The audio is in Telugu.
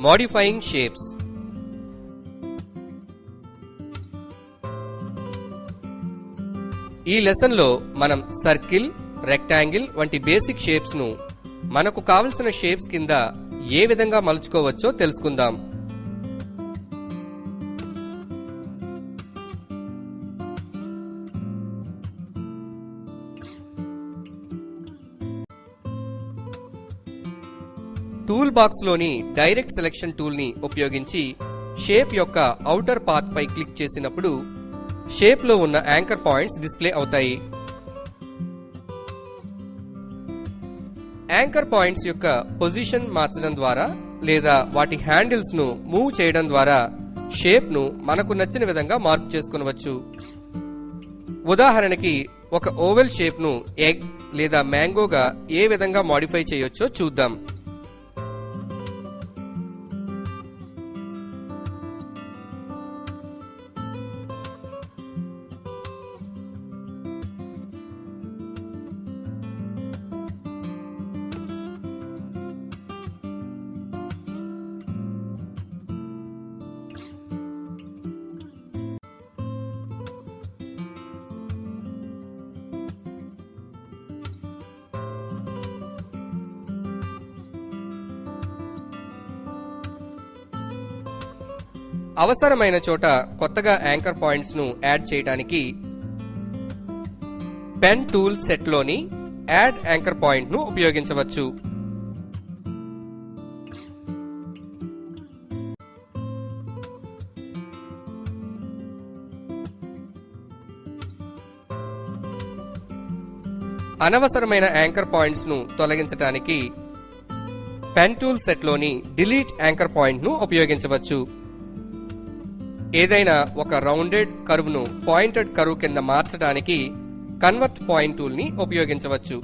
Modifying shapes. ఈ లెసన్ లో మనం సర్కిల్, రెక్టాంగిల్ వంటి బేసిక్ షేప్స్ ను మనకు కావలసిన షేప్స్ కింద ఏ విధంగా మలుచుకోవచ్చో తెలుసుకుందాం. టూల్ బాక్స్ లోని డైరెక్ట్ సెలెక్షన్ టూల్ ని ఉపయోగించి షేప్ యొక్క ఔటర్ పార్ట్ పై క్లిక్ చేసినప్పుడు షేప్ లో ఉన్న యాంకర్ పాయింట్స్ డిస్ప్లే అవుతాయి. యాంకర్ పాయింట్స్ యొక్క పొజిషన్ మార్చడం ద్వారా లేదా వాటి హ్యాండిల్స్ ను మూవ్ చేయడం ద్వారా షేప్ ను మనకు నచ్చిన విధంగా మార్పు చేసుకొనవచ్చు. ఉదాహరణకి ఒక ఓవెల్ షేప్ ను ఎగ్ లేదా మ్యాంగోగా ఏ విధంగా మోడిఫై చేయొచ్చో చూద్దాం. అవసరమైన చోట కొత్తగా యాంకర్ పాయింట్స్ ను యాడ్ చేయడానికి పెన్ టూల్ సెట్ లోని యాడ్ యాంకర్ పాయింట్ ను ఉపయోగించవచ్చు. అనవసరమైన యాంకర్ పాయింట్స్ ను తొలగించడానికి పెన్ టూల్ సెట్ లోని డిలీట్ యాంకర్ పాయింట్ ను ఉపయోగించవచ్చు. ఏదైనా ఒక రౌండెడ్ కర్వ్ ను పాయింటెడ్ కర్వ్ కింద మార్చడానికి కన్వర్ట్ పాయింట్ టూల్ ని ఉపయోగించవచ్చు.